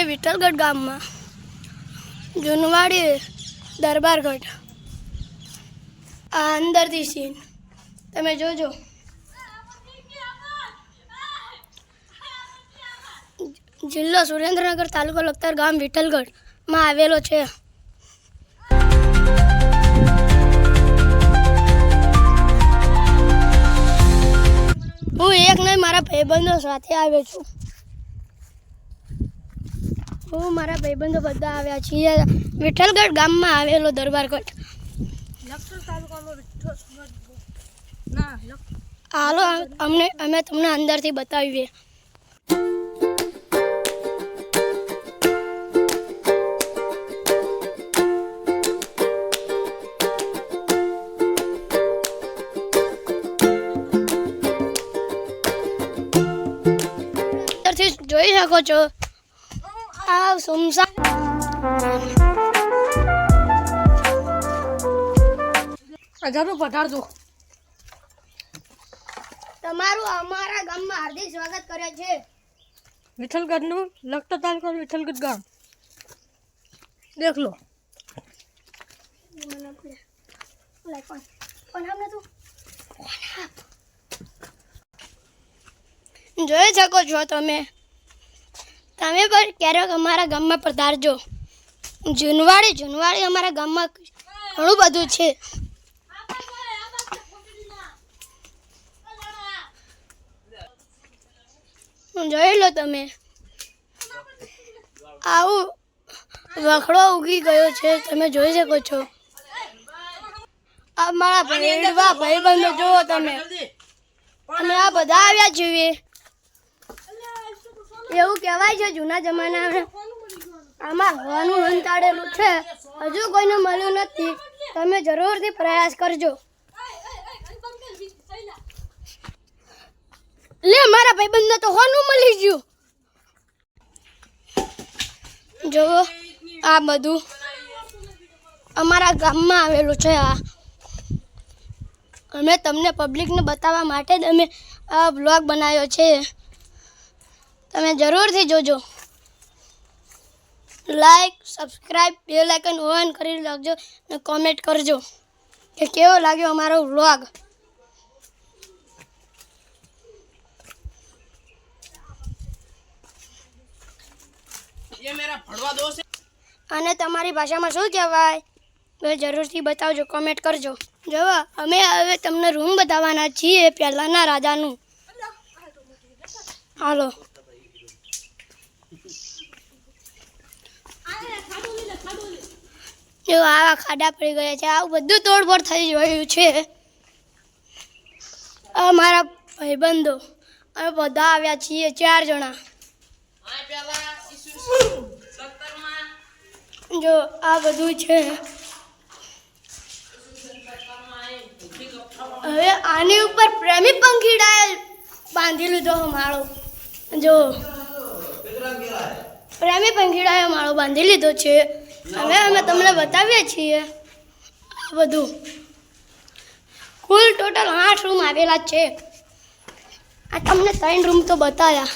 વિઠ્ઠલગઢ ગામમાં જૂનવાડી દરબારગઢ આ અંદરથી સીન તમે જોજો। જિલ્લો સુરેન્દ્રનગર, તાલુકો લખતર, ગામ વિઠ્ઠલગઢમાં આવેલો છે। હું એક નહીં મારા ભાઈબંધો સાથે આવ્યો છું। હું મારા ભાઈબંધો બધા આવ્યા છીએ વિઠ્ઠલગઢ ગામમાં આવેલો દરબારગઢ। હાલો અમે તમને અંદરથી બતાવીએ। જોઈ શકો છો આ સુમસાન પધારજો। તમારું અમારા ગામમાં હાર્દિક સ્વાગત કરે છે। વિઠ્ઠલગઢનું લખતર તાલુકો વિઠ્ઠલગઢ ગામ દેખ લો। જોઈ શકો છો તમે પણ ક્યારેક અમારા ગામમાં પધારજો। જૂનવાડી અમારા ગામમાં ઘણું બધું છે। જોઈ લો તમે આવું વખડો ઉગી ગયો છે તમે જોઈ શકો છો। આ મારા ભાઈબંધો જુઓ તમે અમે આ બધા આવ્યા છીએ। એવું કહેવાય છે જૂના જમાનામાં આમાં હવાનું હંતાડેલું છે, હજુ કોઈને મળ્યું નથી। તમે જરૂરથી પ્રયાસ કરજો। લે મારા ભાઈબંધને તો હોનું મળી ગયું। જુઓ આ બધું અમારા ગામમાં આવેલું છે। અમે તમને પબ્લિકને બતાવવા માટે જ અમે આ બ્લોગ બનાવ્યો છે। તમે જરૂરથી જોજો। Like, subscribe, bell icon on કરી રાખજો અને કોમેન્ટ કરજો કે કેવો લાગ્યો અમારો વ્લોગ। અને તમારી ભાષામાં શું કહેવાય તો જરૂરથી બતાવજો, કોમેન્ટ કરજો। જો અમે હવે તમને રૂમ બતાવવાના છીએ પહેલાંના રાજાનું। હાલો જો આવા ખાડા પડી ગયા છે, આવું બધું તોડફોડ થઈ રહ્યું છે। અમારા ભાઈબંધો અમે બધા આવ્યા છીએ 4 જણા। જો આ બધું છે। હવે આની ઉપર પ્રેમી પંખીડાએ બાંધી લીધો માળો। જો પ્રેમી પંખીડાએ માળો બાંધી લીધો છે। હવે અમે તમને બતાવીએ છીએ આ બધું। કુલ ટોટલ 8 રૂમ આવેલા છે। આ તમને 3 રૂમ તો બતાવ્યા।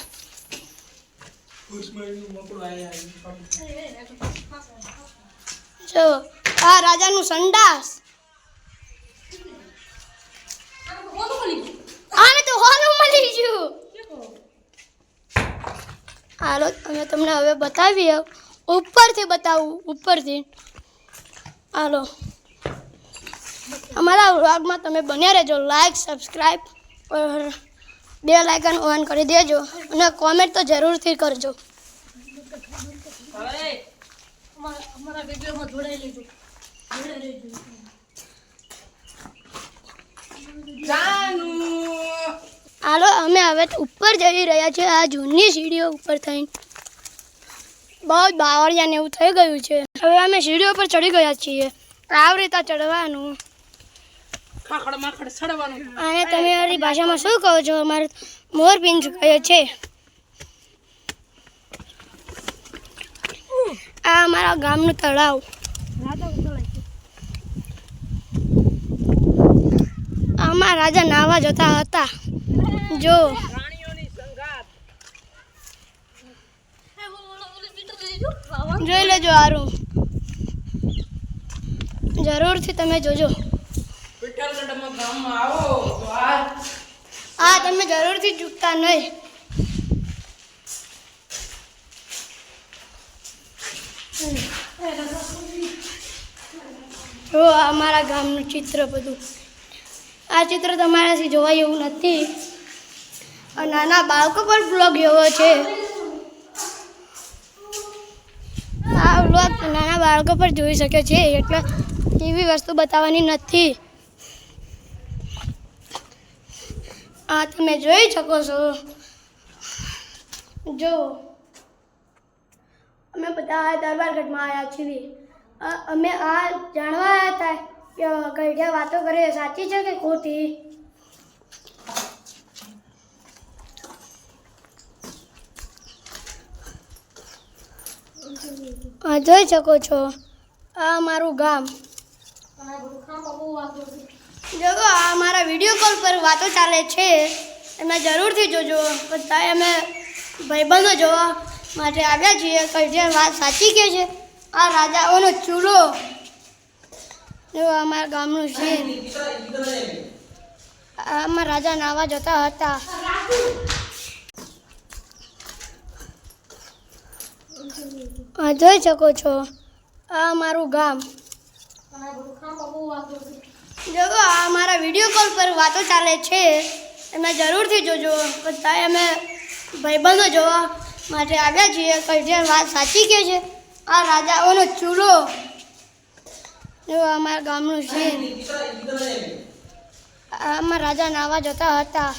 જો આ રાજાનું સંડાસ। આને તો હોનું મળી ગયું। હાલો અમે તમને હવે બતાવીએ, ઉપરથી બતાવું ઉપરથી। હાલો અમારા વ્લોગમાં તમે બન્યા રહેજો। Like, subscribe or bell icon on કરી દેજો અને કોમેન્ટ તો જરૂરથી કરજો। હાલો અમે હવે ઉપર જઈ રહ્યા છીએ। આ જૂની સીડીઓ ઉપર થઈને બહુ બાવળિયા ને એવું થઈ ગયું છે। હવે અમે સીડીઓ પર ચડી ગયા છીએ। આવી રીતે ચડવાનું। અને તમે મારી ભાષામાં શું કહો છો? અમારે મોરપીંછ કહે છે। આ અમારા ગામનું તળાવ। આમાં રાજા નાહવા જતા હતા। જો જોઈ લેજો આ રૂમ, જરૂરથી તમે જોજો. વિઠ્ઠલગઢમાં ગામમાં આવો તો હા, તમે જરૂરથી ચૂકતા નહીં. જો આ અમારા ગામનું ચિત્ર બધું. આ ચિત્ર તમારાથી જોવાય એવું નથી. આ નાના બાળકો પર બ્લોગ એવો છે. આ બ્લોગ નાના બાળકો પર જોઈ શકે છે, એટલે એવી વસ્તુ બતાવવાની નથી. આ તમે જોઈ શકો છો. જો અમે બધા દરબારગઢમાં આવ્યા છીએ. અમે આ જાણવા આવ્યા હતા કે ગઈઢિયા વાતો કરે સાચી છે કે ખોટી. આ જોઈ શકો છો, આ અમારું ગામ. જો આ અમારા વિડીયો કોલ પર વાતો ચાલે છે, તમે જરૂરથી જોજો. બધા અમે ભાઈબંધો જોવા માટે આવ્યા છીએ. કઈ વાત સાચી કે છે? આ રાજાઓનો ચૂલો. જો અમારા ગામનું છે. આમાં રાજા નાવા જતા હતા. આ જોઈ શકો છો, આ અમારું ગામ. જો આ અમારા વિડીયો કોલ પર વાતો ચાલે છે, તમે જરૂરથી જોજો. બધા અમે ભાઈબંધો જોવા માટે આવ્યા છીએ. કઈ વાત સાચી કે છે? આ રાજાઓનો ચૂલો. જો અમારા ગામનું છે. આમાં રાજા નાવા જતા હતા.